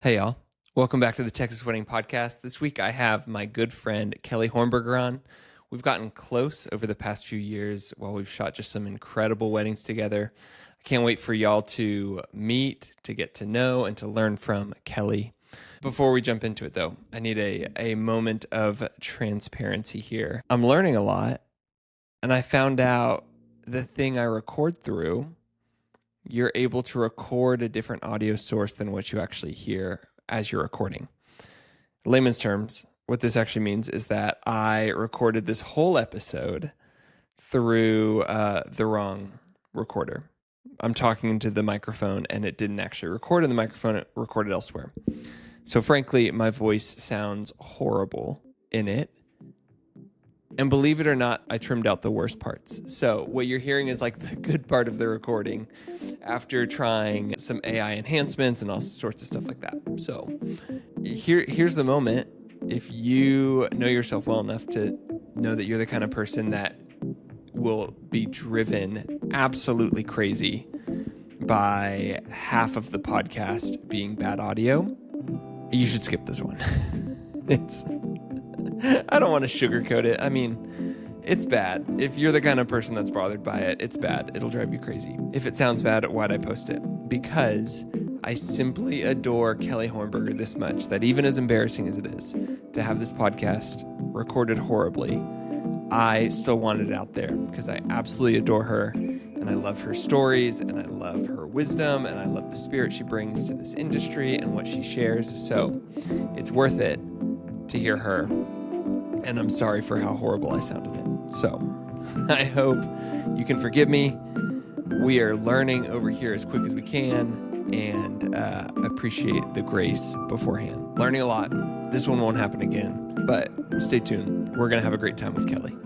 Hey, y'all. Welcome back to the Texas Wedding Podcast. This week I have my good friend Kelly Hornberger on. We've gotten close over the past few years while we've shot just some incredible weddings together. I can't wait for y'all to meet, to get to know, and to learn from Kelly. Before we jump into it, though, I need a moment of transparency here. I'm learning a lot, and I found out the thing I record through, you're able to record a different audio source than what you actually hear as you're recording. In layman's terms, what this actually means is that I recorded this whole episode through the wrong recorder. I'm talking into the microphone and it didn't actually record in the microphone, it recorded elsewhere. So frankly, my voice sounds horrible in it. And believe it or not, I trimmed out the worst parts. So what you're hearing is like the good part of the recording after trying some AI enhancements and all sorts of stuff like that. So here's the moment. If you know yourself well enough to know that you're the kind of person that will be driven absolutely crazy by half of the podcast being bad audio, you should skip this one. I don't want to sugarcoat it. I mean, it's bad. If you're the kind of person that's bothered by it, it's bad. It'll drive you crazy. If it sounds bad, why'd I post it? Because I simply adore Kelly Hornberger this much that even as embarrassing as it is to have this podcast recorded horribly, I still wanted it out there because I absolutely adore her and I love her stories and I love her wisdom and I love the spirit she brings to this industry and what she shares. So it's worth it to hear her. And I'm sorry for how horrible I sounded it. So I hope you can forgive me. We are learning over here as quick as we can and appreciate the grace beforehand. Learning a lot. This one won't happen again, but stay tuned. We're going to have a great time with Kelly.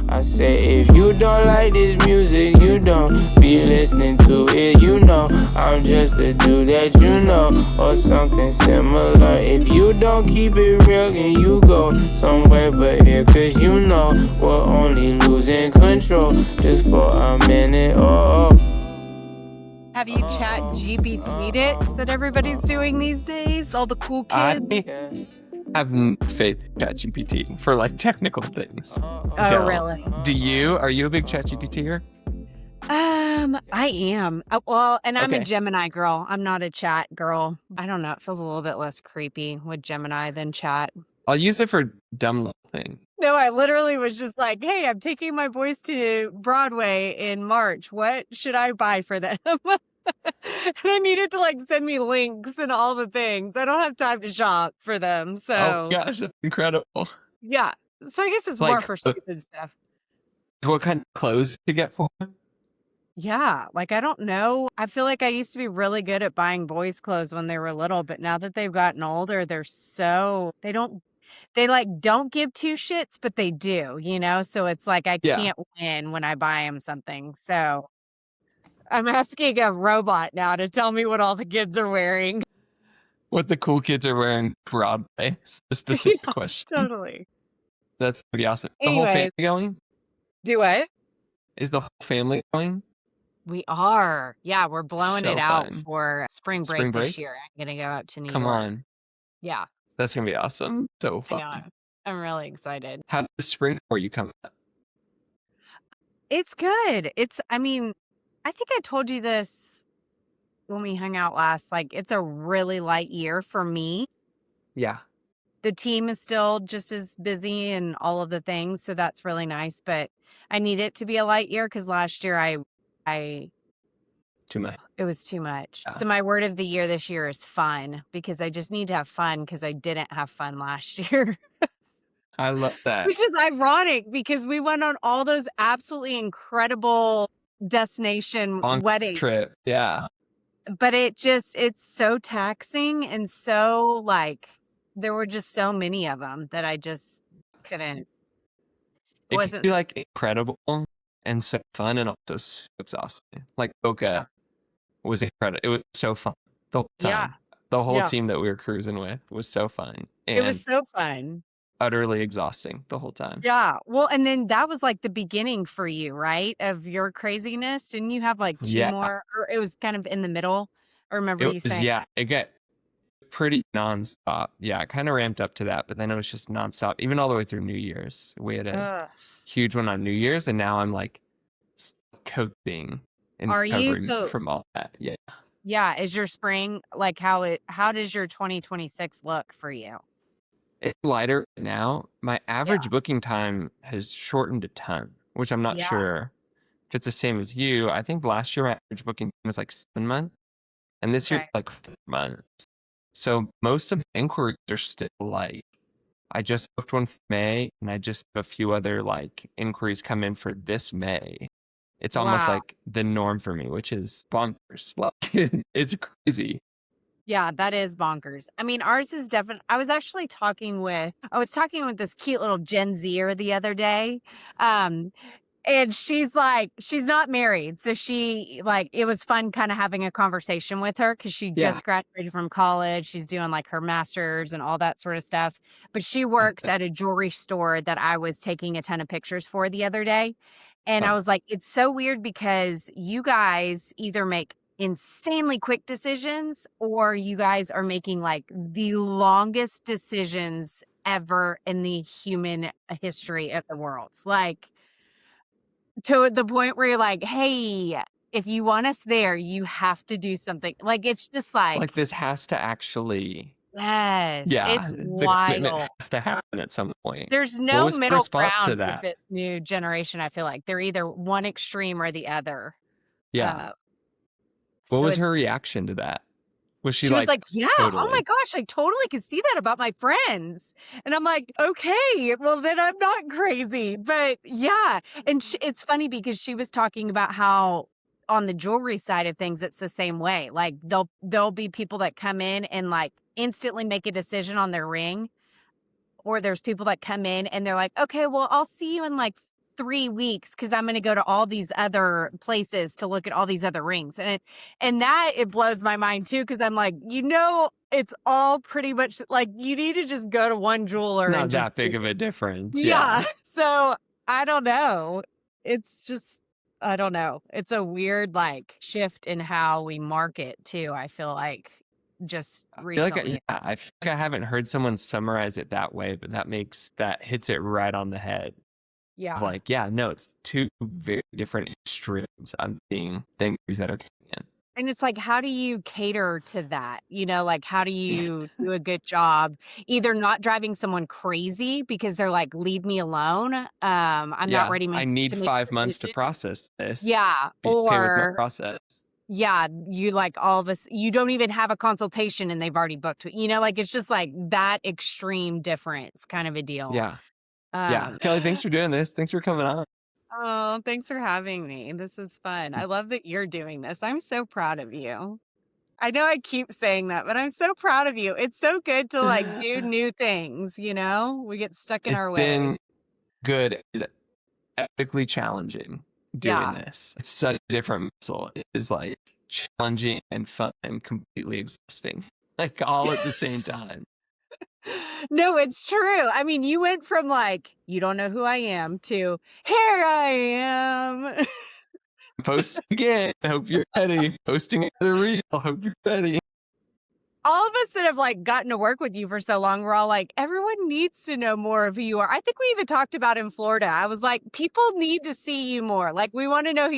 I say if you don't like this music, you don't be listening to it, you know I'm just a dude that you know, or something similar. If you don't keep it real, then you go somewhere but here, cause you know we're only losing control just for a minute. Have you chat GPT'd it that everybody's doing these days? All the cool kids? I have faith in ChatGPT for like technical things. Oh, really? Do you? Are you a big ChatGPTer? I am. Well, and I'm Okay. a Gemini girl. I'm not a chat girl. I don't know. It feels a little bit less creepy with Gemini than chat. I'll use it for dumb little things. No, I literally was just like, hey, I'm taking my boys to Broadway in March. What should I buy for them? And I needed to like send me links and all the things. I don't have time to shop for them. So, Oh gosh, that's incredible. yeah. So I guess it's Like, more for stupid stuff. What kind of clothes to get for him? Yeah, like I don't know. I feel like I used to be really good at buying boys' clothes when they were little, but now that they've gotten older, they like don't give two shits, but they do, you know? So it's like I Yeah. can't win when I buy them something. So I'm asking a robot now to tell me what all the kids are wearing. What the cool kids are wearing Broadway? A specific question. Totally. That's pretty awesome. The whole Anyway. family going? Do what? Is the whole family going? We are. Yeah, we're blowing So it out fun. for spring break Spring this break? year. I'm going to go up to New Come York. on. Yeah, That's going to be awesome. So I fun. know. I'm really excited. How does spring for you come up? It's good. I think I told you this when we hung out last. Like, it's a really light year for me. Yeah. The team is still just as busy and all of the things, so that's really nice. But I need it to be a light year because last year Too much. it was too much. Yeah. So my word of the year this year is fun because I just need to have fun because I didn't have fun last year. I love that. Which is ironic because we went on all those absolutely incredible destination Long weddings. trip. Yeah. But it's so taxing and so like there were just so many of them that I just couldn't. It Wasn't can be like incredible and so fun and also so exhausting. Like Boca was incredible. It was so fun the whole time. Yeah. The whole Yeah. team that we were cruising with was so fun It and was so fun. utterly exhausting the whole time. Yeah. Well, and then that was like the beginning for you, right? Of your craziness. Didn't you have like two Yeah. more, or it was kind of in the middle I remember you saying that. It got pretty nonstop. Yeah, I kind of ramped up to that, but then it was just nonstop, even all the way through New Year's. We had a Ugh. huge one on New Year's, and now I'm like coping and Are you recovering from all that. Yeah. Yeah, is your spring like how does your 2026 look for you? It's lighter now. My Yeah. average booking time has shortened a ton, which I'm not Yeah. sure if it's the same as you. I think last year my average booking time was like 7 months, and this year Okay. like 4 months. So most of the inquiries are still light. I just booked one for May, and I just have a few other like inquiries come in for this May. It's almost Wow. like the norm for me, which is bonkers. Like, it's crazy. Yeah, that is bonkers. I mean, ours is definitely. I was talking with this cute little Gen Zer the other day. And she's like, she's not married. So she like, it was fun kind of having a conversation with her because she Yeah. just graduated from college. She's doing like her master's and all that sort of stuff. But she works at a jewelry store that I was taking a ton of pictures for the other day. And I was like, it's so weird because you guys either make insanely quick decisions or you guys are making like the longest decisions ever in the human history of the world. Like, to the point where you're like, hey, if you want us there, you have to do something. Like, it's just like this has to actually, yes, it's the commitment wild. has to happen at some point. There's What no was your middle response to ground with that? this new generation. I feel like they're either one extreme or the other. Yeah. What So was her reaction to that? Was she was like, like, yeah, oh totally? my gosh, I totally can see that about my friends. And I'm like, okay, well then I'm not crazy. But yeah. And it's funny because she was talking about how on the jewelry side of things, it's the same way. Like there'll be people that come in and like instantly make a decision on their ring. Or there's people that come in and they're like, okay, well, I'll see you in like 3 weeks because I'm going to go to all these other places to look at all these other rings. And that it blows my mind too because I'm like, it's all pretty much like you need to just go to one jeweler. Not and that big of a difference. Yeah. So I don't know. It's just, I don't know. It's a weird like shift in how we market too. I feel like just recently. I feel like I haven't heard someone summarize it that way, but that hits it right on the head. Yeah. Like, yeah, no, it's two very different extremes I'm seeing things that are coming in. And it's like, how do you cater to that? Like how do you do a good job? Either not driving someone crazy because they're like, leave me alone. I'm not ready. I need to make 5 a months to decision. process this. Yeah. Be okay with my Or process. yeah, you like all of us, you don't even have a consultation and they've already booked, like it's just like that extreme difference kind of a deal. Yeah. Kelly, thanks for doing this. Thanks for coming on. Oh, thanks for having me. This is fun. I love that you're doing this. I'm so proud of you. I know I keep saying that, but I'm so proud of you. It's so good to like do new things, we get stuck in our ways. It's been good and epically challenging doing this. It's such a different muscle. It is like challenging and fun and completely exhausting, like all at the same time. No, it's true. I mean, you went from like, you don't know who I am to here I am. Post again. I hope you're ready. Posting another reel. I hope you're ready. All of us that have like gotten to work with you for so long, we're all like, everyone needs to know more of who you are. I think we even talked about in Florida. I was like, people need to see you more. Like, we want to know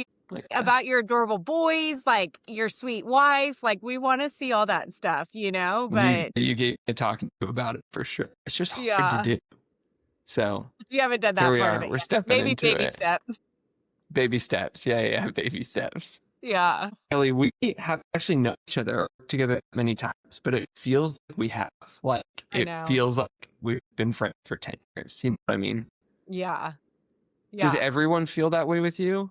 about your adorable boys, like your sweet wife. Like, we want to see all that stuff, but you get talking about it for sure. It's just hard to do. So you haven't done that part of it. We're stepping into baby steps. Baby steps. Yeah. Baby steps. Yeah. Kelly, we have actually known each other together many times, but it feels like we have. Like, it feels like we've been friends for 10 years. You know what I mean? Yeah. Does everyone feel that way with you?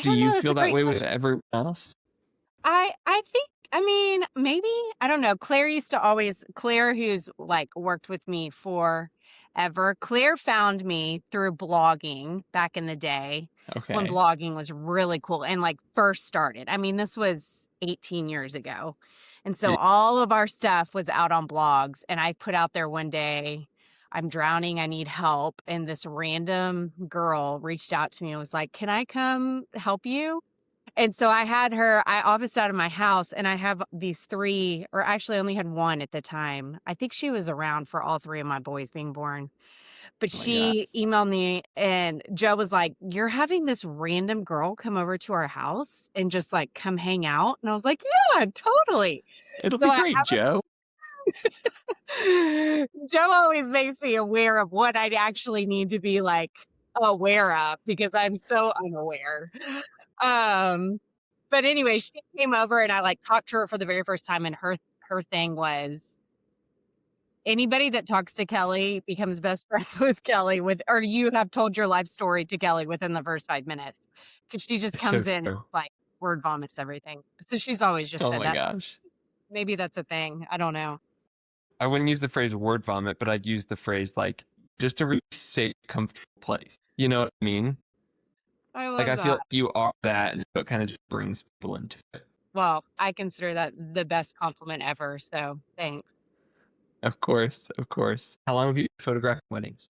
Do you feel that way with everyone else? I think, maybe, I don't know. Claire, who's like worked with me forever. Claire found me through blogging back in the day. Okay. When blogging was really cool and like first started. I mean, this was 18 years ago. And so all of our stuff was out on blogs. And I put out there one day, I'm drowning, I need help. And this random girl reached out to me and was like, can I come help you? And so I officed out of my house, and I have these 3, or actually I only had 1 at the time. I think she was around for all 3 of my boys being born. But Oh my God. she emailed me, and Joe was like, "You're having this random girl come over to our house and just like come hang out." And I was like, "Yeah, totally." It'll So be great, Joe. Joe always makes me aware of what I'd actually need to be like aware of, because I'm so unaware. But anyway, she came over, and I like talked to her for the very first time, and her thing was, anybody that talks to Kelly becomes best friends with Kelly or you have told your life story to Kelly within the first 5 minutes, because she just It's so comes in and true. like word vomits everything. So she's always just Oh said my that. gosh. Maybe that's a thing. I don't know. I wouldn't use the phrase word vomit, but I'd use the phrase like just a really safe, comfortable place. You know what I mean? I Like love I feel that. like you are that, and so it kind of just brings people into it. Well, I consider that the best compliment ever. So thanks. Of course, of course. How long have you photographed weddings?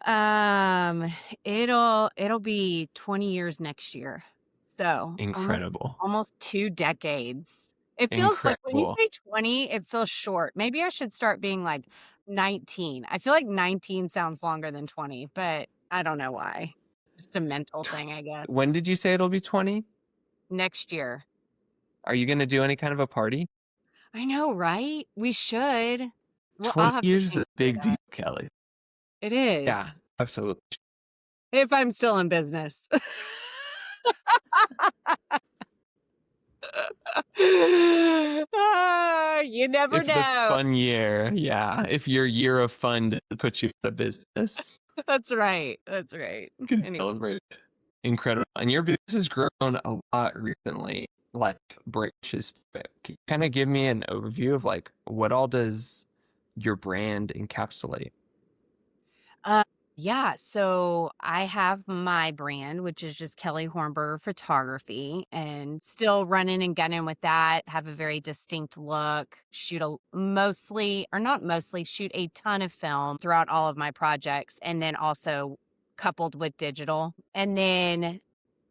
Um, it'll be 20 years next year. So Incredible. almost 2 decades. It feels like when you Incredible. say 20, it feels short. Maybe I should start being like 19. I feel like 19 sounds longer than 20, but I don't know why. Just a mental thing, I guess. When did you say it'll be 20? Next year. Are you going to do any kind of a party? I know, right? We should. Well, 20 I'll have to years is think a through big deal, that. Kelly. It Yeah, is. absolutely. If I'm still in business. You never If the know. fun year, yeah, if your year of fun puts you out of business, That's right. That's right. you can Anyway. celebrate it. Incredible. And your business has grown a lot recently, like branches to it. Can you kind of give me an overview of like what all does your brand encapsulate? Yeah, so I have my brand, which is just Kelly Hornberger Photography, and still running and gunning with that. Have a very distinct look. Shoot a ton of film throughout all of my projects, and then also coupled with digital. And then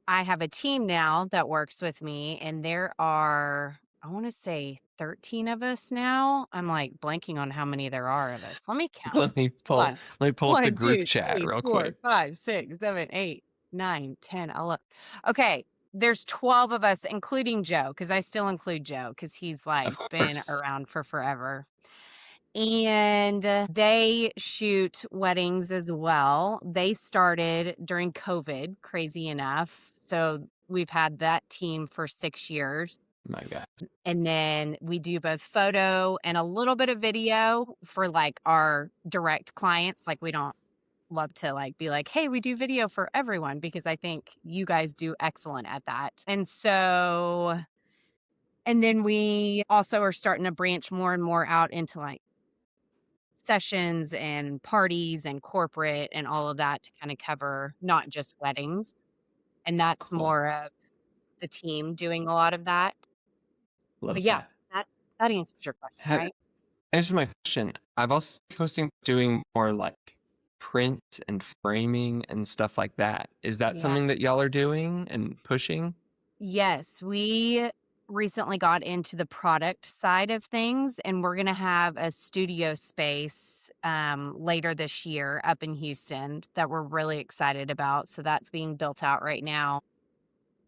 I have a team now that works with me, and there are, I want to say, 13 of us now. I'm like blanking on how many there are of us. Let me count. Let me Hold pull on. let me pull up the 1, group 2, chat 3, real 4, quick. 5, 6, 7, 8, 9, 10, 11. Okay, there's 12 of us, including Joe, because I still include Joe because he's like Of been course. around for forever. And they shoot weddings as well. They started during COVID, crazy enough. So we've had that team for 6 years. My God. And then we do both photo and a little bit of video for like our direct clients. Like we don't love to like be like, hey, we do video for everyone, because I think you guys do excellent at that. And then we also are starting to branch more and more out into like sessions and parties and corporate and all of that to kind of cover not just weddings. And that's Cool. more of the team doing a lot of that. Love But yeah, that. that answers your question, right? Answer my question. I've also been posting doing more like print and framing and stuff like that. Is that Yeah. something that y'all are doing and pushing? Yes, we recently got into the product side of things, and we're going to have a studio space later this year up in Houston that we're really excited about. So that's being built out right now.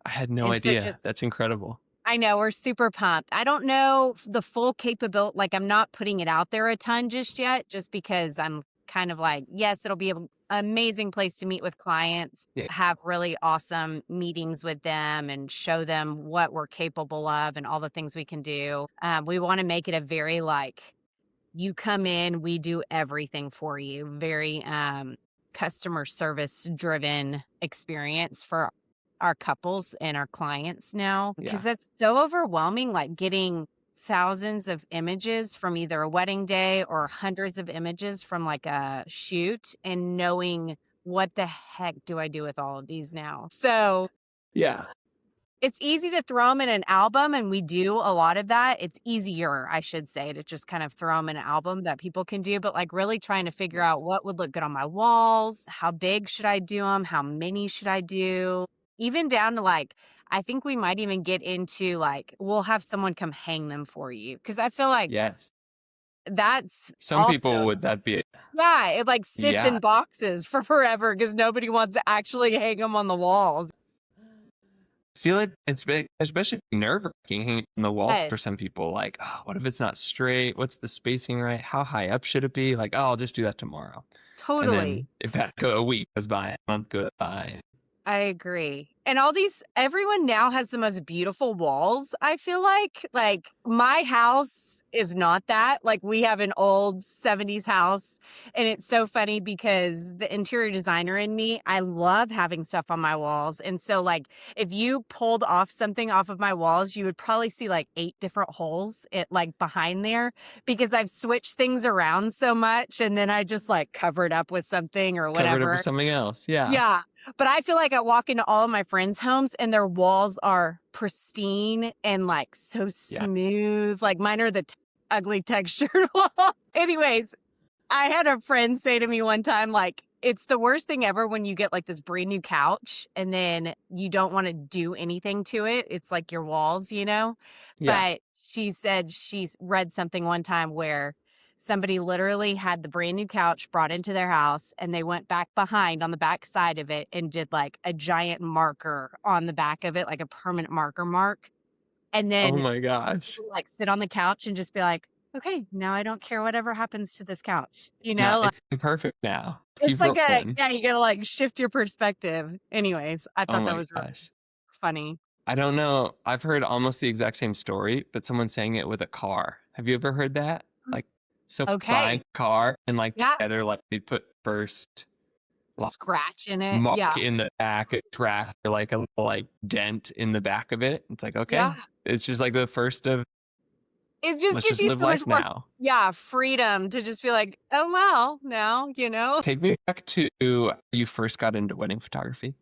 I had no And so idea. That's incredible. I know, we're super pumped. I don't know the full capability. Like, I'm not putting it out there a ton just yet, just because I'm kind of like, yes, it'll be an amazing place to meet with clients, Yeah. have really awesome meetings with them, and show them what we're capable of and all the things we can do. We want to make it a very like, you come in, we do everything for you, very customer service driven experience for our couples and our clients now, because that's so overwhelming, like getting thousands of images from either a wedding day or hundreds of images from like a shoot, and knowing what the heck do I do with all of these now. So Yeah. it's easy to throw them in an album, and we do a lot of that. It's easier, I should say, to just kind of throw them in an album that people can do, but like really trying to figure out what would look good on my walls, how big should I do them, how many should I do, even down to like, I think we might even get into like, we'll have someone come hang them for you. Cause I feel like Yes. that's Some also, people would that be yeah, it like sits yeah. in boxes for forever because nobody wants to actually hang them on the walls. I feel like especially nerve-wracking hanging on the wall for Yes, some people. Like, oh, what if it's not straight? What's the spacing right? How high up should it be? Like, oh, I'll just do that tomorrow. And totally. then if that a week goes by, a month goes by. I agree. And everyone now has the most beautiful walls. I feel like my house is not that. Like we have an old 70s house. And it's so funny because the interior designer in me, I love having stuff on my walls. And so like if you pulled off something off of my walls, you would probably see like 8 different holes like behind there because I've switched things around so much. And then I just like cover it up with something or Cover it up whatever. with something else. Yeah. Yeah. But I feel like I walk into all of my friends' homes and their walls are pristine and like so Yeah. smooth. Like mine are the ugly textured walls. Anyways, I had a friend say to me one time, like, it's the worst thing ever when you get like this brand new couch and then you don't want to do anything to it. It's like your walls, you know? Yeah. But she said she's read something one time where somebody literally had the brand new couch brought into their house and they went back behind on the back side of it and did like a giant marker on the back of it, like a permanent mark. And Oh then my gosh. like sit on the couch and just be like, okay, now I don't care whatever happens to this couch. You No, know, like, it's perfect now. it's Keep like rolling. you gotta like shift your perspective. Anyways, I Oh thought that my was really gosh. funny. I don't know. I've heard almost the exact same story, but someone saying it with a car. Have you ever heard that? Like someone buying Okay. a car and like Yeah. together, like they put first like Scratch in it. mark Yeah. in the back, a track, or like a little like dent in the back of it. It's like, okay, Yeah. it's just like the first of It just let's gives just you live so much life more, now. yeah, freedom to just be like, oh, well, now, you know? Take me back to you first got into wedding photography.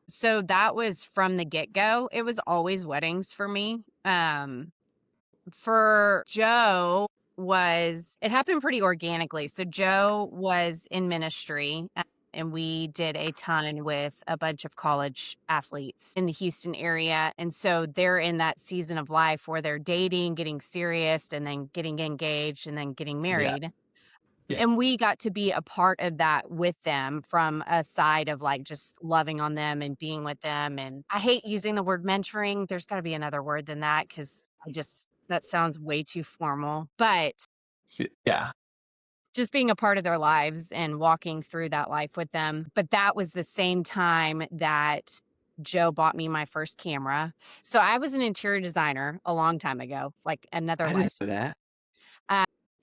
So that was from the get-go. It was always weddings for me. For Joe it happened pretty organically. So Joe was in ministry and we did a ton with a bunch of college athletes in the Houston area. And so they're in that season of life where they're dating, getting serious, and then getting engaged and then getting married. Yeah. And we got to be a part of that with them from a side of like just loving on them and being with them. And I hate using the word mentoring. There's got to be another word than that because that sounds way too formal. But Yeah. just being a part of their lives and walking through that life with them. But that was the same time that Joe bought me my first camera. So I was an interior designer a long time ago, like another I life. didn't know that.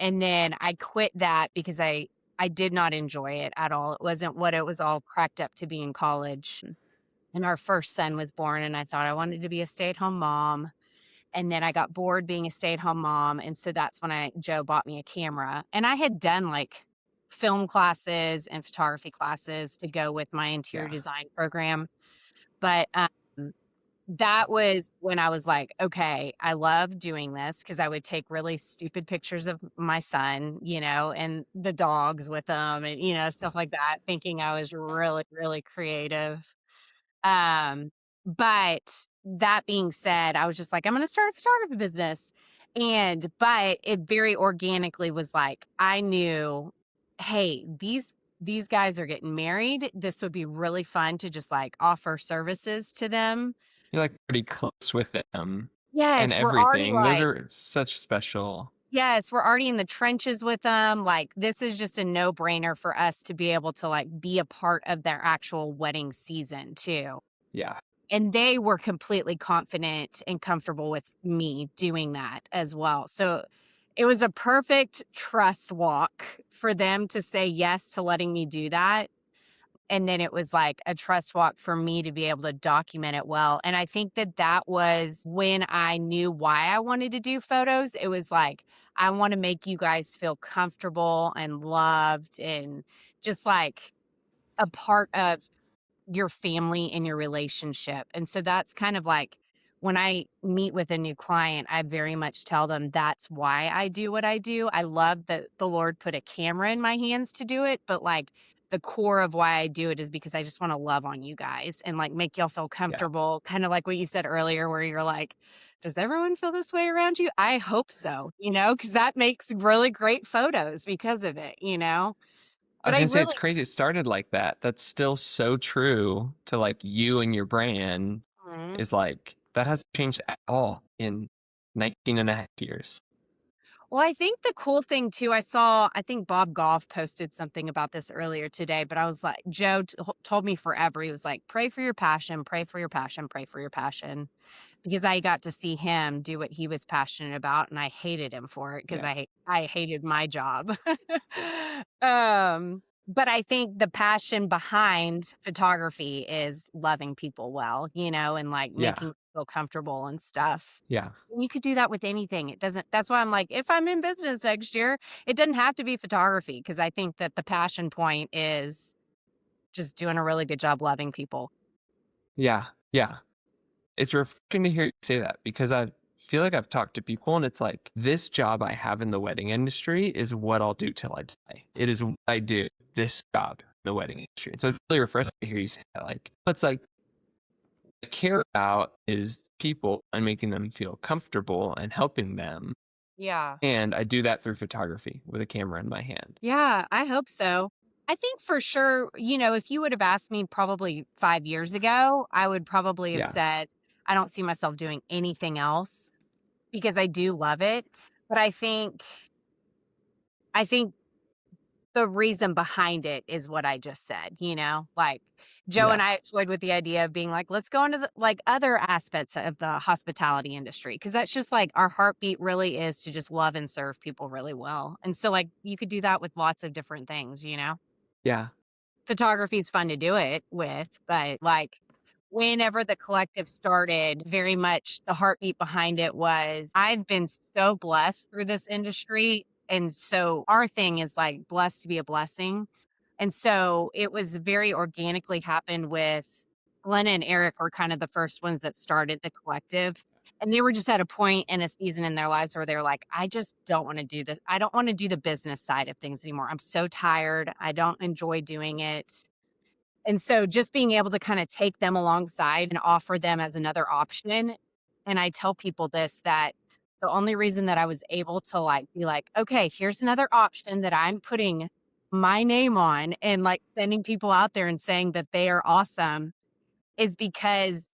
And then I quit that because I did not enjoy it at all. It wasn't what it was all cracked up to be in college. And our first son was born, and I thought I wanted to be a stay-at-home mom. And then I got bored being a stay-at-home mom, and so that's when Joe bought me a camera. And I had done like film classes and photography classes to go with my interior design program. But that was when I was like, okay, I love doing this because I would take really stupid pictures of my son, you know, and the dogs with them and, you know, stuff like that, thinking I was really, really creative. But that being said, I was just like, I'm going to start a photography business. But it very organically was like, I knew, hey, these guys are getting married. This would be really fun to just like offer services to them. You're like pretty close with them and Yes, we're already everything. Those like, are such special. yes, we're already in the trenches with them. Like, this is just a no-brainer for us to be able to like be a part of their actual wedding season too. Yeah. And they were completely confident and comfortable with me doing that as well. So it was a perfect trust walk for them to say yes to letting me do that. And then it was like a trust walk for me to be able to document it well. And I think that was when I knew why I wanted to do photos. It was like, I want to make you guys feel comfortable and loved and just like a part of your family and your relationship. And so that's kind of like when I meet with a new client, I very much tell them that's why I do what I do. I love that the Lord put a camera in my hands to do it, but like the core of why I do it is because I just want to love on you guys and like make y'all feel comfortable. Kind of like what you said earlier, where you're like, does everyone feel this way around you? I hope so, because that makes really great photos because of it, I But was I gonna say it's really, crazy. It started like that. That's still so true to like you and your brand. Mhm. Is like that hasn't changed at all in 19 and a half years. Well, I think the cool thing too, I think Bob Goff posted something about this earlier today, but I was like, Joe told me forever. He was like, pray for your passion, pray for your passion, pray for your passion. Because I got to see him do what he was passionate about, and I hated him for it because Yeah. I hated my job. But I think the passion behind photography is loving people well, and like Yeah. making them feel comfortable and stuff. Yeah. You could do that with anything. It doesn't That's why I'm like, if I'm in business next year, it doesn't have to be photography because I think that the passion point is just doing a really good job loving people. Yeah. Yeah. It's refreshing to hear you say that because I feel like I've talked to people and it's like this job I have in the wedding industry is what I'll do till I die. It is what I do, this job in the wedding industry. So it's really refreshing to hear you say that. Like, it's like what I care about is people and making them feel comfortable and helping them. Yeah. And I do that through photography with a camera in my hand. Yeah, I hope so. I think for sure, if you would have asked me probably 5 years ago, I would probably have Yeah. said, I don't see myself doing anything else because I do love it. But I think the reason behind it is what I just said, like Joe and Yeah. I toyed with the idea of being like, let's go into the like other aspects of the hospitality industry. Cause that's just like our heartbeat really is to just love and serve people really well. And so like you could do that with lots of different things, Yeah. Photography is fun to do it with, but like whenever the collective started, very much the heartbeat behind it was I've been so blessed through this industry. And so our thing is like blessed to be a blessing. And so it was very organically happened with Glenna and Eric were kind of the first ones that started the collective. And they were just at a point in a season in their lives where they're like, I just don't want to do this. I don't want to do the business side of things anymore. I'm so tired. I don't enjoy doing it. And so just being able to kind of take them alongside and offer them as another option. And I tell people this, that the only reason that I was able to like be like, okay, here's another option that I'm putting my name on and like sending people out there and saying that they are awesome is because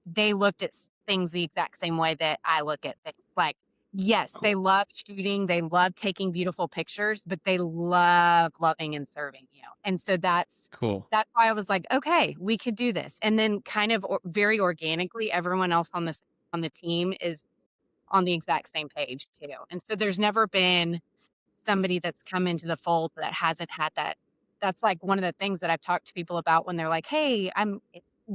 they looked at things the exact same way that I look at things. Like, yes, they love shooting, they love taking beautiful pictures, but they love loving and serving you. And so that's Cool. why I was like, okay, we could do this. And then kind of very organically, everyone else on the team is on the exact same page too. And so there's never been somebody that's come into the fold that hasn't had that. That's like one of the things that I've talked to people about when they're like, hey,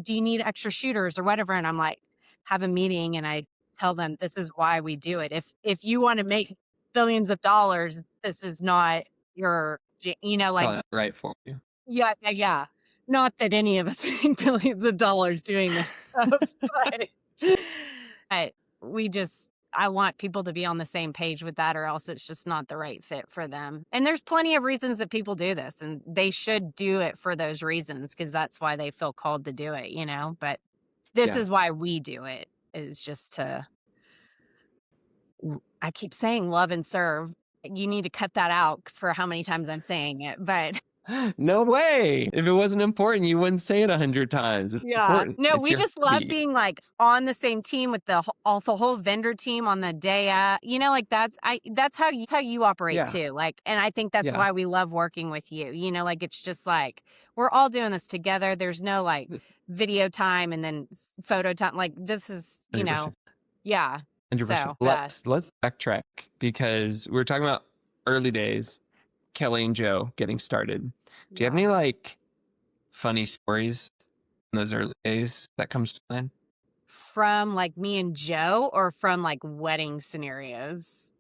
do you need extra shooters or whatever? And I'm like, have a meeting and I tell them this is why we do it. If you want to make billions of dollars, this is not your, like, Probably not right for you. yeah, yeah, yeah. Not that any of us make billions of dollars doing this stuff, but I want people to be on the same page with that, or else it's just not the right fit for them. And there's plenty of reasons that people do this, and they should do it for those reasons because that's why they feel called to do it, But this Yeah. is why we do it, is just to, I keep saying love and serve. You need to cut that out for how many times I'm saying it, but No way. If it wasn't important, you wouldn't say it 100 times. It's yeah. important. No, It's we your just love heartbeat. being like on the same team with the whole vendor team on the day. Like that's how you operate Yeah. too. Like, and I think that's Yeah. why we love working with you. Like it's just like we're all doing this together. There's no like video time and then photo time. Like this is, 100%. yeah. 100%. So Let's backtrack because we were talking about early days, Kelly and Joe getting started. Do you have any like funny stories in those early days that comes to mind? from like me and Joe, or from like wedding scenarios?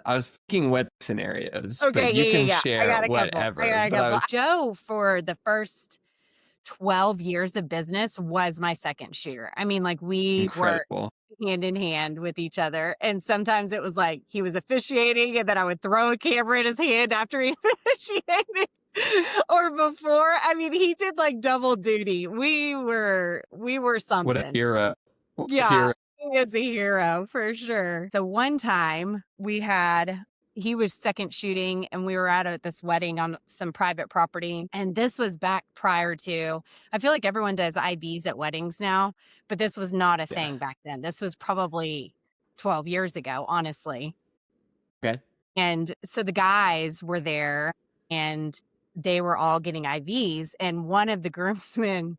I was thinking wedding scenarios, Okay, but you can yeah. share I got a couple. whatever. I got a But I couple. was Joe, for the first 12 years of business, was my second shooter. I mean, like we were incredible. hand in hand with each other. And sometimes it was like he was officiating and then I would throw a camera in his hand after he officiated. or before. I mean, he did like double duty. We were What a something. hero. What a Yeah, hero. he is a hero for sure. So one time he was second shooting and we were at this wedding on some private property. And this was back prior to, I feel like everyone does IVs at weddings now, but this was not a Yeah. thing back then. This was probably 12 years ago, honestly. Okay. And so the guys were there and they were all getting IVs. And one of the groomsmen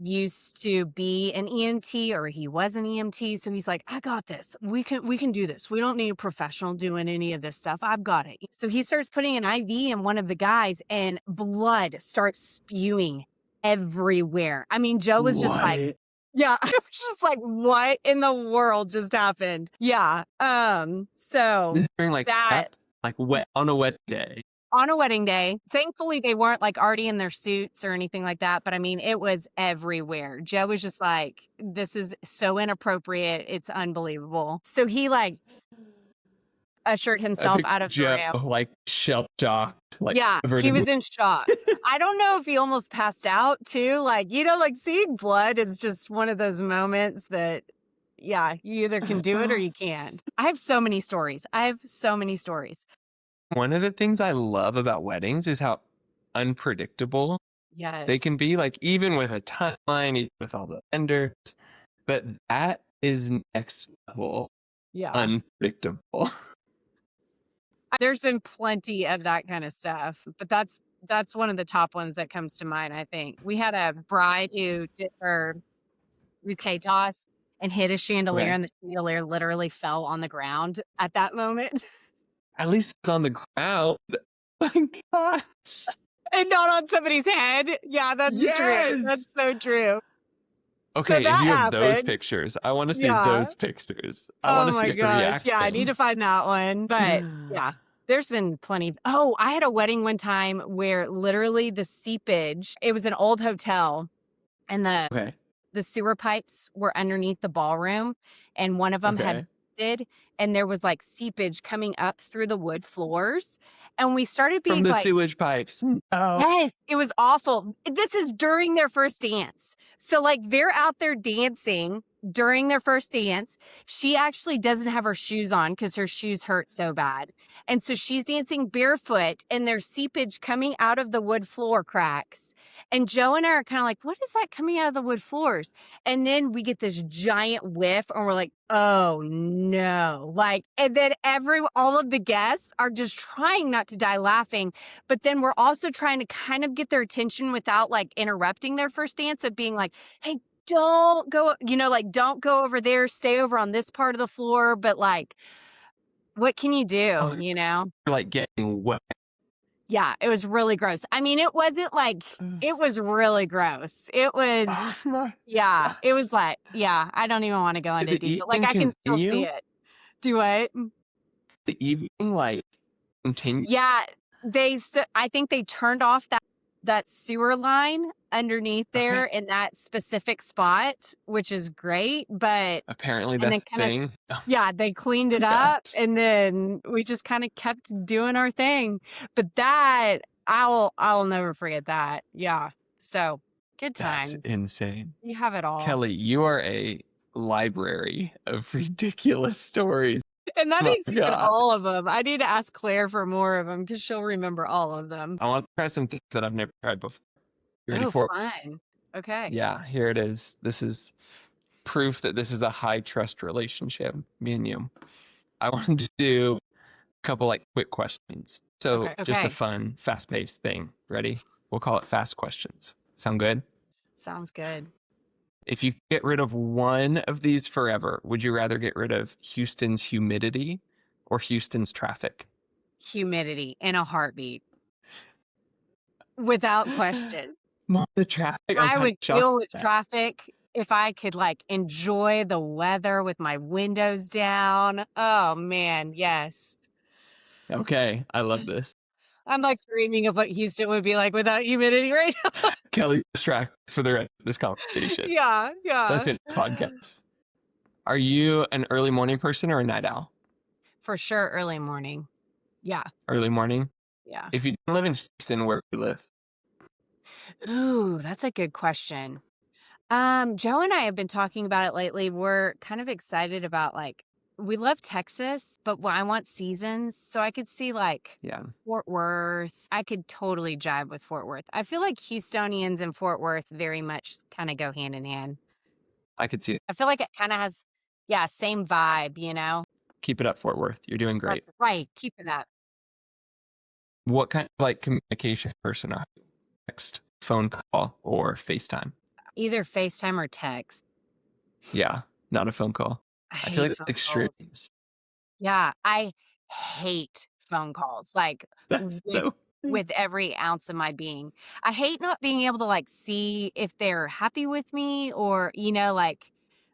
used to be an EMT, or he was an EMT. So he's like, I got this. We can do this. We don't need a professional doing any of this stuff. I've got it. So he starts putting an IV in one of the guys and blood starts spewing everywhere. I mean, Joe was just like, yeah, I was just like, what in the world just happened? Yeah. So This is during like that like on a wet day. on a wedding day, thankfully they weren't like already in their suits or anything like that. But I mean, it was everywhere. Joe was just like, this is so inappropriate. It's unbelievable. So he like ushered himself out of the Joe, ramp. like shell shocked. Like Yeah, covered he in was in shock. I don't know if he almost passed out too. Like, like seeing blood is just one of those moments that, yeah, you either can do it or you can't. I have so many stories. One of the things I love about weddings is how unpredictable Yes. they can be. Like even with a timeline, even with all the vendors, but that is next level Yeah. unpredictable. There's been plenty of that kind of stuff, but that's one of the top ones that comes to mind, I think. We had a bride who did her bouquet toss and hit a chandelier, Okay. and the chandelier literally fell on the ground at that moment. At least it's on the ground. My God. And not on somebody's head. Yeah, that's true. Yes! That's so true. Okay, if that you have those happened. pictures, I want to see Yeah. those pictures. I Oh want to my see your gosh. Yeah, I need reaction. to find that one. But yeah, there's been plenty. Oh, I had a wedding one time where literally the seepage, it was an old hotel, and Okay. the sewer pipes were underneath the ballroom, and one of them had Okay. busted, and there was like seepage coming up through the wood floors. And we started From being the like, sewage pipes. Oh. yes, it was awful. This is during their first dance. So like they're out there dancing during their first dance. She actually doesn't have her shoes on because her shoes hurt so bad. And so she's dancing barefoot and there's seepage coming out of the wood floor cracks. And Joe and I are kind of like, what is that coming out of the wood floors? And then we get this giant whiff and we're like, oh no. Like, and then all of the guests are just trying not to die laughing. But then we're also trying to kind of get their attention without like interrupting their first dance of being like, hey, don't go, don't go over there, stay over on this part of the floor. But like, what can you do? Oh, like getting wet. Yeah, it was really gross. I mean, it wasn't like, it was really gross. It was, yeah, it was like, yeah, I don't even want to go into the detail. Like, evening I can still see continue? it. Do what? The evening, like, continue. Yeah, I think they turned off that sewer line underneath there in that specific spot, which is great. But Apparently and then that's the kinda, thing. yeah, they cleaned it Yeah. up, and then we just kind of kept doing our thing. But that I'll never forget that. Yeah. So good times. That's insane. You have it all. Kelly, you are a library of ridiculous stories. And that My needs to get God. all of them. I need to ask Claire for more of them because she'll remember all of them. I want to try some things that I've never tried before. You ready Oh, for it? fun. Okay. Yeah, here it is. This is proof that this is a high trust relationship, me and you. I wanted to do a couple like quick questions. So just a Okay. fun, fast-paced thing. Ready? We'll call it fast questions. Sound good? Sounds good. If you get rid of one of these forever, would you rather get rid of Houston's humidity or Houston's traffic? Humidity in a heartbeat. Without question. Mom, the traffic. I'm I kinda would shocked deal at with that. traffic if I could like enjoy the weather with my windows down. Oh man, yes. Okay, I love this. I'm like dreaming of what Houston would be like without humidity right now. Kelly, distract for the rest of this conversation. Yeah. That's it, podcast. Are you an early morning person or a night owl? For sure, early morning. Yeah. Early morning? Yeah. If you don't live in Houston, where do you live? Ooh, that's a good question. Joe and I have been talking about it lately. We're kind of excited about like we love Texas, but I want seasons, so I could see like Yeah, Fort Worth. I could totally jive with Fort Worth. I feel like Houstonians and Fort Worth very much kind of go hand in hand. I could see it. I feel like it kind of has, yeah, same vibe, you know? Keep it up, Fort Worth. You're doing great. That's right. Keeping that. What kind of like communication person are you? Text, phone call, or FaceTime? Either FaceTime or text. Yeah, not a phone call. I I feel like hate that's phone calls. extremes. Yeah, I hate phone calls. Like That's with so. with every ounce of my being. I hate not being able to like see if they're happy with me or, like,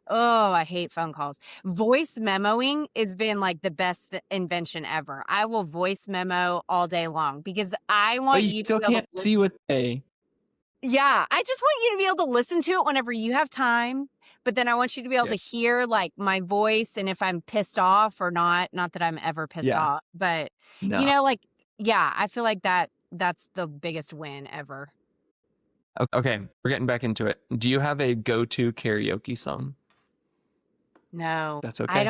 oh, I hate phone calls. Voice memoing has been like the best invention ever. I will voice memo all day long because I But want you you to still be able can't to see what they. yeah, I just want you to be able to listen to it whenever you have time, but then I want you to be able Yeah. to hear, like, my voice and if I'm pissed off or not that I'm ever pissed Yeah. off, but, No. like yeah, I feel like that's the biggest win ever. Okay, we're getting back into it. Do you have a go-to karaoke song? No, That's okay.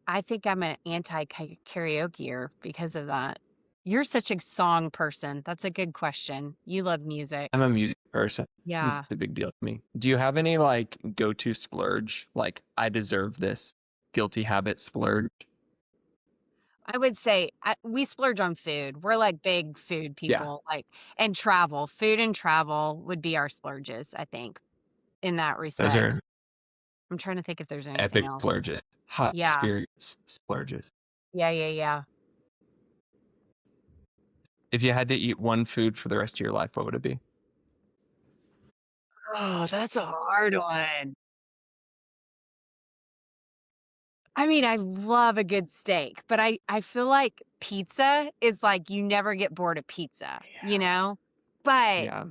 I think I'm an anti-karaokeer because of that. You're such a song person. That's a good question. You love music. I'm a music person. This is Yeah. a big deal to me. Do you have any like go-to splurge? Like, I deserve this guilty habit splurge? I would say we splurge on food. We're like big food Yeah, people, like, and travel. Food and travel would be our splurges, I think, in that those respect. are I'm trying to think if there's anything epic else. splurges. Hot Yeah. experience splurges. Yeah. If you had to eat one food for the rest of your life, what would it be? Oh, that's a hard one. I mean, I love a good steak, but I feel like pizza is like you never get bored of pizza, you know? But Yeah.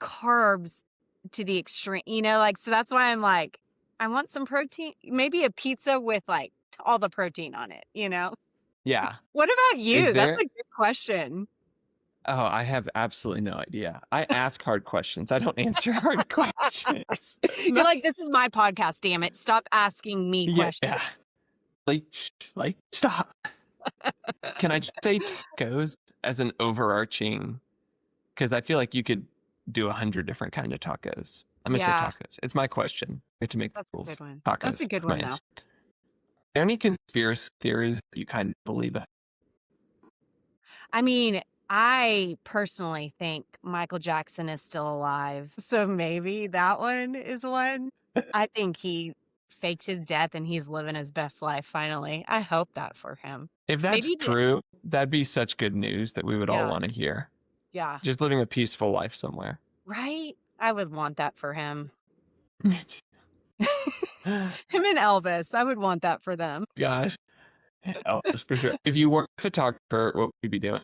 carbs to the extreme, like, so that's why I'm like, I want some protein, maybe a pizza with like all the protein on it, Yeah. What about Is you? That's there? a good question. Oh, I have absolutely no idea. I ask hard questions. I don't answer hard questions. You're like, this is my podcast, damn it. Stop asking me questions. Yeah. Like, stop. Can I just say tacos as an overarching? Because I feel like you could do 100 different kind of tacos. I'm gonna say Yeah, tacos. It's my question. I get to make the that's a rules. good one. Tacos. That's a good My one, though. answer. Are there any conspiracy theories that you kind of believe in? I mean, I personally think Michael Jackson is still alive. So maybe that one is one. I think he faked his death and he's living his best life finally. I hope that for him. If that's Maybe he did. true, that'd be such good news that we would all Yeah. want to hear. Yeah. Just living a peaceful life somewhere. Right? I would want that for him. Me too. Him and Elvis. I would want that for them. Gosh. Elvis, for sure. If you weren't a photographer, what would you be doing?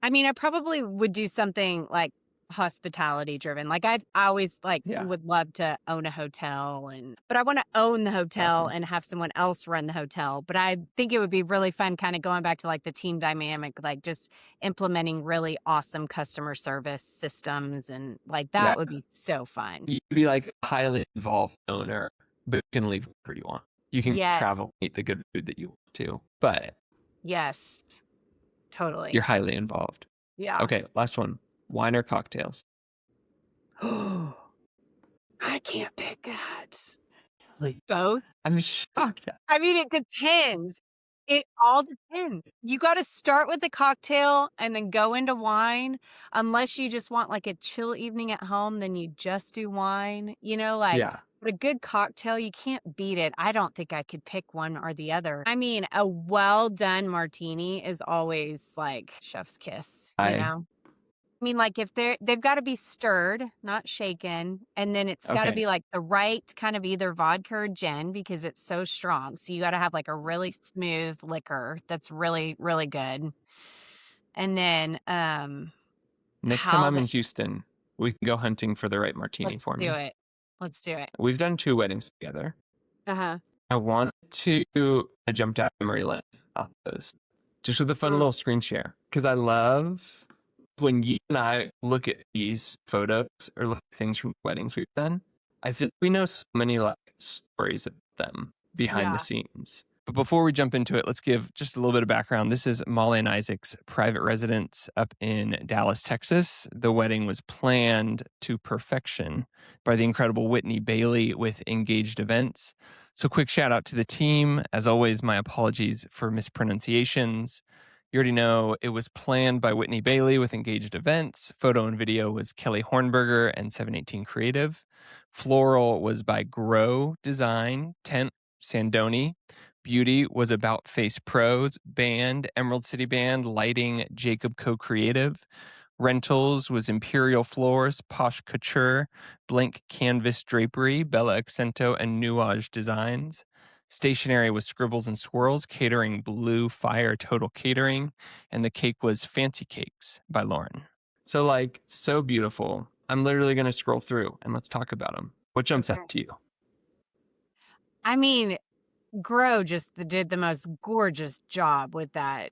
I mean, I probably would do something like hospitality driven. Like I always like Yeah. would love to own a hotel but I want to own the hotel Awesome. and have someone else run the hotel. But I think it would be really fun kind of going back to like the team dynamic, like just implementing really awesome customer service systems and like that Yeah. would be so fun. You'd be like a highly involved owner, but you can leave whenever you want. You can Yes. travel, eat the good food that you want to, but Yes. Totally. you're highly involved. Yeah. Okay, last one. Wine or cocktails? I can't pick that. Like, Both. I'm shocked. I mean, it depends. It all depends. You got to start with the cocktail and then go into wine. Unless you just want like a chill evening at home, then you just do wine. Yeah. But a good cocktail, you can't beat it. I don't think I could pick one or the other. I mean, a well done martini is always like chef's kiss, I mean, like if they've got to be stirred, not shaken, and then it's got to Okay. be like the right kind of either vodka or gin because it's so strong. So you got to have like a really smooth liquor that's really, really good. And then Next time I'm in Houston, we can go hunting for the right martini for me. Let's do it. We've done 2 weddings together. Uh-huh. I want to jump down memory lane off those. just with a fun little screen share. Because I love when you and I look at these photos or look at things from weddings we've done. I feel we know so many like stories of them behind the Yeah. scenes. But before we jump into it, let's give just a little bit of background. This is Molly and Isaac's private residence up in Dallas, Texas. The wedding was planned to perfection by the incredible Whitney Bailey with Engaged Events. So quick shout out to the team. As always, my apologies for mispronunciations. You already know it was planned by Whitney Bailey with Engaged Events. Photo and video was Kelly Hornberger and 718 Creative. Floral was by Grow Design, Tent Sandoni. Beauty was About Face Pros, Band, Emerald City Band, Lighting, Jacob Co-Creative. Rentals was Imperial Floors, Posh Couture, Blank Canvas Drapery, Bella Accento, and Nuage Designs. Stationery was Scribbles and Swirls, Catering Blue Fire Total Catering, and the cake was Fancy Cakes by Lauren. So like, so beautiful. I'm literally going to scroll through and let's talk about them. What jumps out to you? I mean, Grow just did the most gorgeous job with that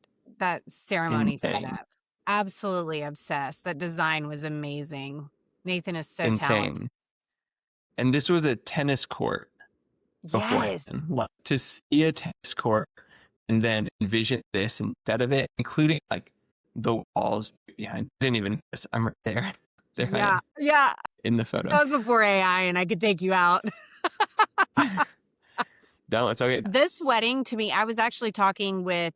ceremony setup. Absolutely obsessed. That design was amazing. Nathan is so talented. And this was a tennis court beforehand. Yes. Like, to see a tennis court and then envision this instead of it, including like the walls behind. I didn't even notice. I'm right there. Yeah. In the photo. That was before AI and I could take you out. No, it's okay. This wedding, to me, I was actually talking with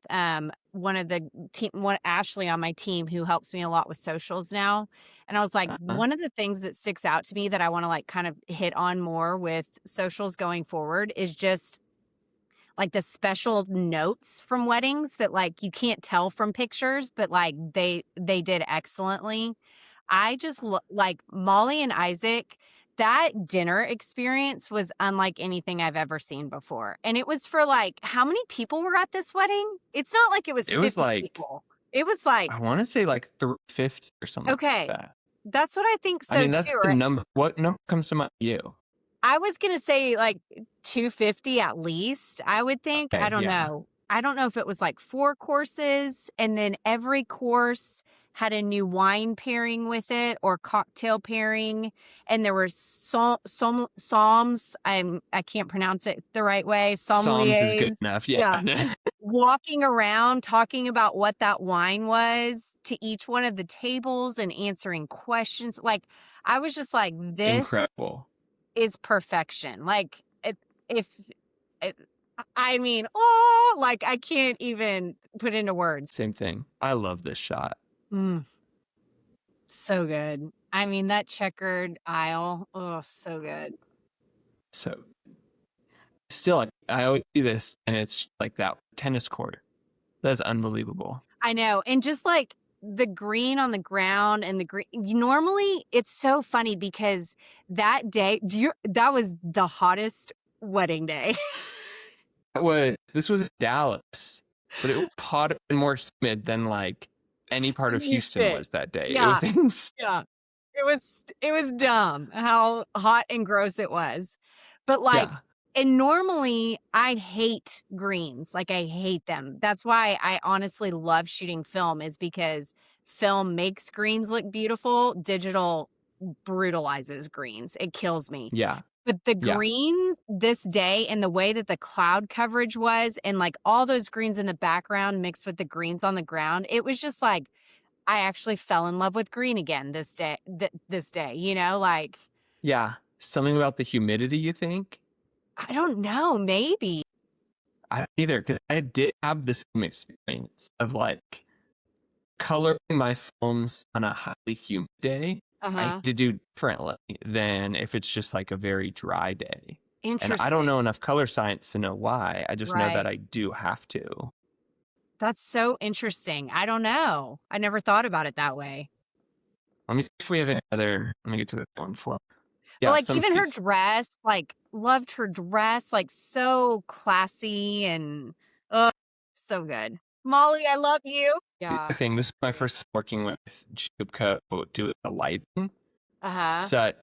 one of the team, Ashley on my team, who helps me a lot with socials now. And I was like, one of the things that sticks out to me that I want to like kind of hit on more with socials going forward is just like the special notes from weddings that like you can't tell from pictures, but like they did excellently. I just like Molly and Isaac. That dinner experience was unlike anything I've ever seen before. And it was for like, how many people were at this wedding? It's not like it was 50 like, people. It was like, I want to say like 350 or something. Okay. Like that. That's what I think so I mean, that's too. the number. What number comes to mind for you? I was going to say like 250 at least, I would think. Okay, I don't know. I don't know if it was like 4 courses and then every course had a new wine pairing with it or cocktail pairing. And there were psalms. I can't pronounce it the right way. Psalms is good enough. Yeah. Walking around, talking about what that wine was to each one of the tables and answering questions. Like, I was just like, this incredible is perfection. Like, I mean, like I can't even put into words. Same thing. I love this shot. So good. I mean, that checkered aisle. Oh, so good. So still, I always see this and it's like that tennis court. That's unbelievable. I know. And just like the green on the ground and the green, normally it's so funny because that day, that was the hottest wedding day. This was Dallas, but it was hotter and more humid than like any part of Houston was that day. Yeah. It was It was dumb how hot and gross it was. But like, and normally I hate greens. Like I hate them. That's why I honestly love shooting film, is because film makes greens look beautiful. Digital brutalizes greens. It kills me. Yeah. But the greens this day and the way that the cloud coverage was and like all those greens in the background mixed with the greens on the ground, it was just like, I actually fell in love with green again this day, you know, like. Yeah. Something about the humidity, you think? I don't know. Maybe. I don't either, because I did have the same experience of like coloring my films on a highly humid day. I need to do differently than if it's just like a very dry day. Interesting. And I don't know enough color science to know why. I just know that I do have to. That's so interesting. I don't know. I never thought about it that way. Let me see if we have any other. Let me get to the one floor. Yeah, but like even her dress, like loved her dress, like so classy and so good. Molly, I love you. Yeah. The thing, this is my first working with Jacob Co. do the lighting. Such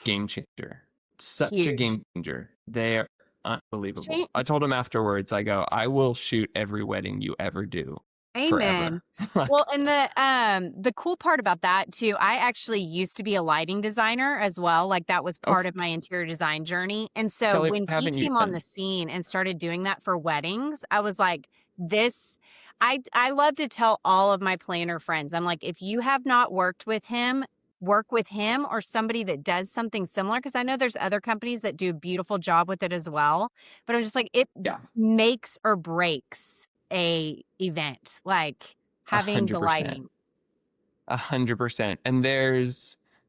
game changer. Such a game changer. They are unbelievable. I told him afterwards, I go, I will shoot every wedding you ever do forever. Amen. Well, and the cool part about that too, I actually used to be a lighting designer as well. Like that was part Okay, of my interior design journey. And so Kelly, what when he haven't you came on done? the scene and started doing that for weddings, I was like, this I love to tell all of my planner friends. I'm like, if you have not worked with him, work with him or somebody that does something similar because I know there's other companies that do a beautiful job with it as well. But I'm just like, it Yeah, makes or breaks a event, like having the 100%. lighting. 100%. And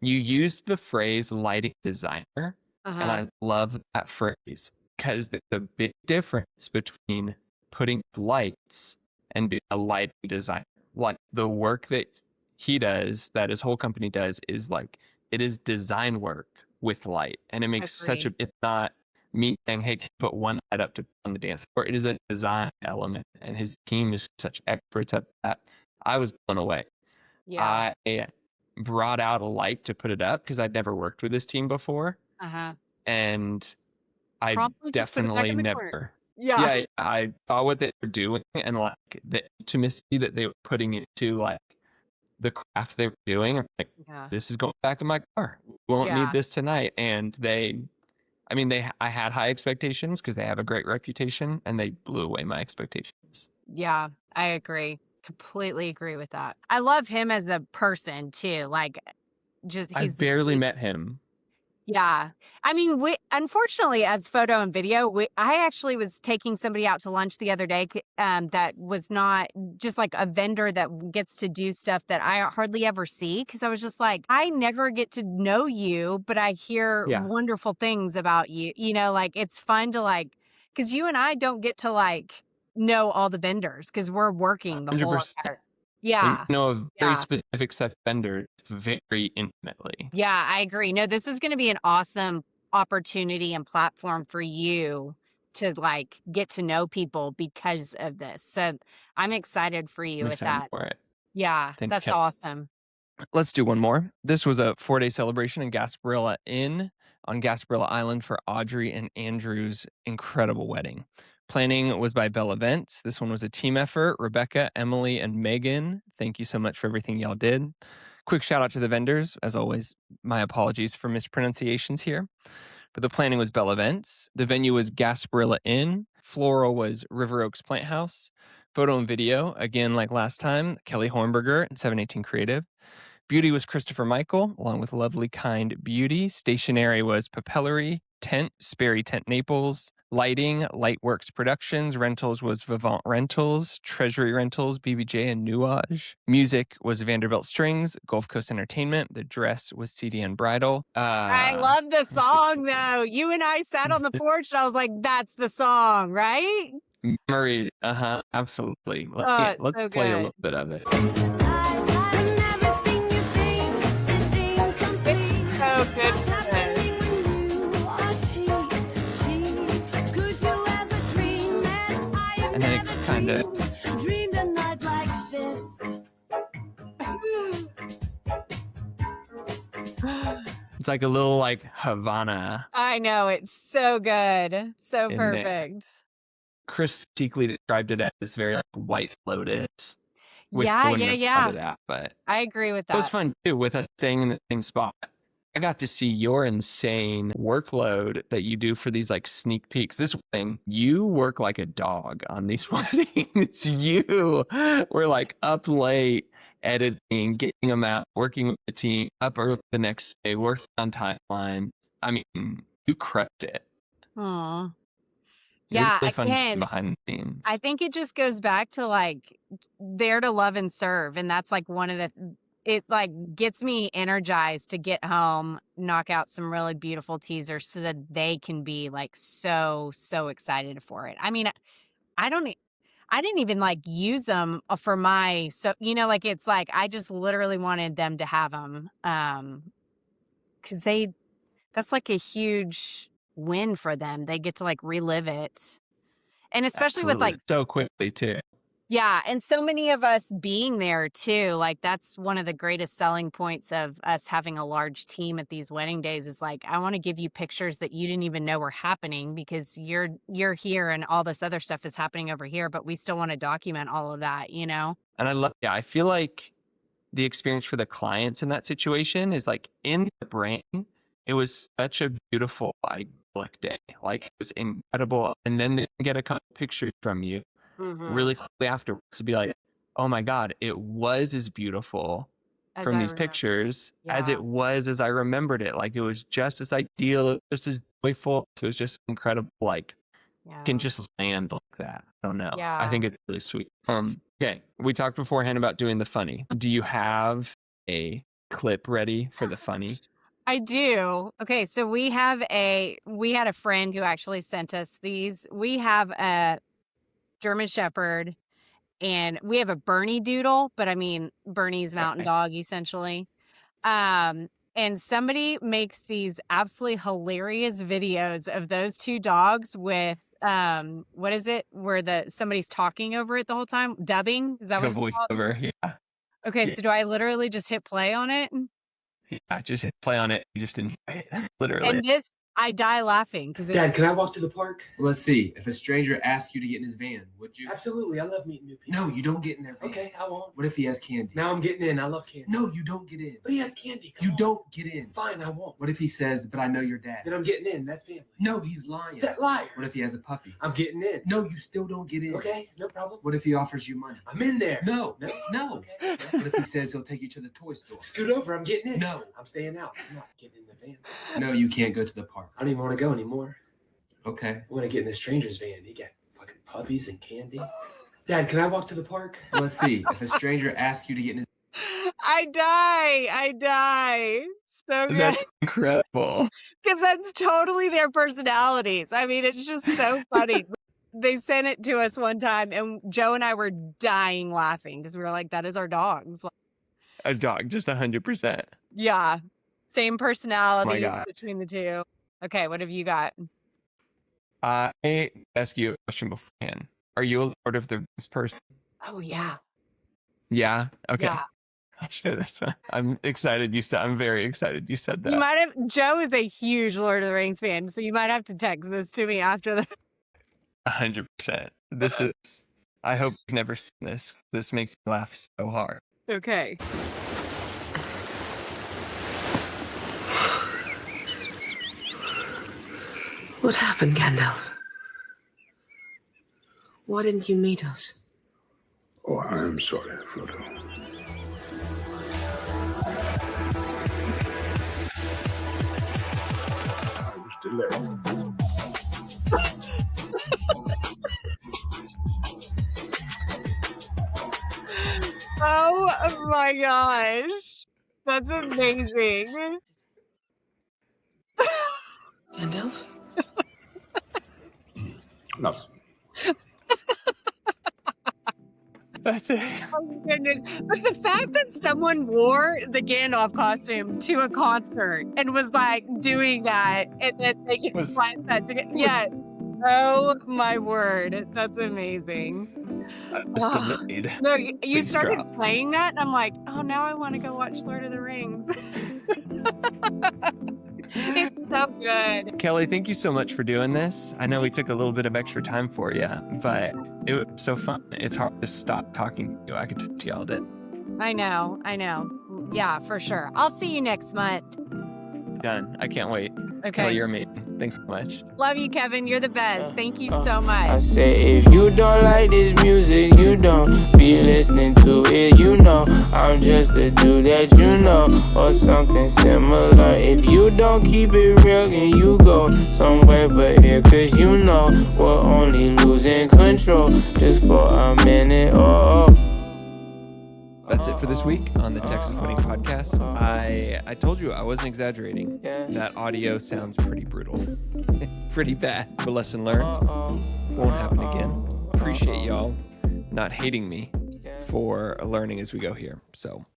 you used the phrase lighting designer, and Uh-huh. I love that phrase because there's a big difference between putting lights and being a lighting designer. Like the work that he does, that his whole company does, is like it is design work with light. And it makes Agree. it's not me saying, hey, put one light up to put on the dance floor. It is a design element, and his team is such experts at that. I was blown away. Yeah. I brought out a light to put it up because I'd never worked with this team before. Uh-huh. And I Promptly just put it back definitely in the corner. never, Yeah. yeah, I saw what they were doing and like the intimacy that they were putting into like the craft they were doing. I'm like, Yeah. this is going back in my car. We won't need Yeah. this tonight. And I had high expectations because they have a great reputation and they blew away my expectations. Yeah. I agree. Completely agree with that. I love him as a person too. Like just I he's the barely sweet. met him. Yeah. I mean, unfortunately, as photo and video, I actually was taking somebody out to lunch the other day that was not just like a vendor that gets to do stuff that I hardly ever see. Cause I was just like, I never get to know you, but I hear Yeah, wonderful things about you. You know, like it's fun to like, cause you and I don't get to like know all the vendors cause we're working the whole 100%. entire. And you Yeah. know a very Yeah. specific set of vendors very intimately. Yeah, I agree. No, this is going to be an awesome opportunity and platform for you to like get to know people because of this. So I'm excited for you I'm with excited that. for it. Yeah, Thanks, that's Kelly. awesome. Let's do one more. This was a 4-day celebration in Gasparilla Inn on Gasparilla Island for Audrey and Andrew's incredible wedding. Planning was by Bell Events. This one was a team effort. Rebecca, Emily, and Megan, thank you so much for everything y'all did. Quick shout out to the vendors. As always, my apologies for mispronunciations here. But the planning was Bell Events. The venue was Gasparilla Inn. Floral was River Oaks Plant House. Photo and video, again, like last time, Kelly Hornberger and 718 Creative. Beauty was Christopher Michael, along with Lovely Kind Beauty. Stationery was Papellery. Tent, Sperry Tent Naples. Lighting, Lightworks Productions. Rentals was Vivant Rentals. Treasury Rentals, BBJ and Nuage. Music was Vanderbilt Strings. Gulf Coast Entertainment. The dress was CDN Bridal. I love the Let me see. song though. You and I sat on the porch and I was like, that's the song, right? Murray, absolutely. Oh, it's Let's so play a good. little bit of it. It's so good for this. And then it kind of, it's like a little like Havana. I know, it's so good. So In there. perfect. Chris Teakley described it as very like White Lotus, which Yeah, I wouldn't have thought of yeah. that, but I agree with it was that. fun too with us staying in the same spot. I got to see your insane workload that you do for these like sneak peeks. This thing, you work like a dog on these weddings. You were like up late editing, getting them out, working with the team, up early the next day, working on timelines. I mean, you crushed it. Aw. You're Yeah, really fun again, behind the scenes. I think it just goes back to like there to love and serve. And that's like one of it like gets me energized to get home, knock out some really beautiful teasers so that they can be like so excited for it. I mean, I don't, I didn't even like use them for my, so, you know, like it's like, I just literally wanted them to have them. Cause that's like a huge win for them. They get to like relive it. And especially with Absolutely. like So quickly too. Yeah, and so many of us being there too. Like that's one of the greatest selling points of us having a large team at these wedding days is like I want to give you pictures that you didn't even know were happening because you're here and all this other stuff is happening over here, but we still want to document all of that, you know? And I feel like the experience for the clients in that situation is like in the brain, it was such a beautiful idyllic day. Like it was incredible. And then they get a couple pictures from you really quickly afterwards to be like, oh my God, it was as beautiful As from I these remember. pictures as Yeah. it was as I remembered it. Like it was just as ideal, it was just as joyful. It was just incredible. Like Yeah. can just land like that. I don't know. I Yeah. think it's really sweet. Okay. We talked beforehand about doing the funny. Do you have a clip ready for the funny? I do. Okay, so we had a friend who actually sent us these. We have a German Shepherd and we have a Bernie Doodle, but I mean Bernie's mountain Okay. dog essentially. And somebody makes these absolutely hilarious videos of those two dogs with what is it where somebody's talking over it the whole time? Dubbing? Is that Like what a it's called? voiceover. Yeah. Okay, Yeah. so do I literally just hit play on it? Yeah. Just hit play on it. You just enjoy it. Literally. And I die laughing because Dad, can I walk to the park? Let's see. If a stranger asked you to get in his van, would you? Absolutely. I love meeting new people. No, you don't get in their van. Okay, I won't. What if he has candy? Now I'm getting in. I love candy. No, you don't get in. But he has candy. Come You on. don't get in. Fine, I won't. What if he says, but I know your dad? Then I'm getting in. That's family. No, he's lying. That liar. What if he has a puppy? I'm getting in. No, you still don't get in. Okay, no problem. What if he offers you money? I'm in there. No, No. no. Okay. What if he says he'll take you to the toy store? Scoot over. I'm getting in. No. I'm staying out. I'm not getting in the van. No, you can't go to the park. I don't even want to go anymore. Okay. I want to get in the stranger's van. He got fucking puppies and candy. Dad, can I walk to the park? Let's see. If a stranger asks you to get in his I die. So good. That's incredible. Because that's totally their personalities. I mean, it's just so funny. They sent it to us one time, and Joe and I were dying laughing because we were like, that is our dogs. Like, A dog, just 100%. yeah. Same personalities God. between the two. Okay, what have you got? I ask you a question beforehand. Are you a Lord of the Rings person? Oh, yeah. Yeah. Okay. Yeah. I'll share this one. I'm excited. I'm very excited. You said that. You might have, Joe is a huge Lord of the Rings fan, so you might have to text this to me after the. 100%. This is. I hope you've never seen this. This makes me laugh so hard. Okay. What happened, Gandalf? Why didn't you meet us? Oh, I'm sorry, Frodo. I was delayed. Oh my gosh. That's amazing. Gandalf? Nothing. That's it. Oh my goodness. But the fact that someone wore the Gandalf costume to a concert and was like doing that and then they Was- explained that together. Yeah. Oh my word. That's amazing. I was delayed. No, you Please started drop. playing that and I'm like, oh, now I want to go watch Lord of the Rings. It's so good. Kelly, thank you so much for doing this. I know we took a little bit of extra time for you, but it was so fun. It's hard to stop talking to you. I could talk to you all day. I know. Yeah, for sure. I'll see you next month. Done. I can't wait. Okay. Kelly, you're amazing. Thanks so much. Love you, Kevin. You're the best. Thank you so I much. say if you don't like this music, you don't be listening to it. You know I'm just a dude that you know, or something similar. If you don't keep it real, then you go somewhere but here, 'cause you know we're only losing control just for a minute. Oh. That's it for this week on the Texas Wedding Podcast. I told you I wasn't exaggerating. That audio sounds pretty brutal. Pretty bad. But lesson learned. Won't happen again. Appreciate y'all not hating me for learning as we go here. So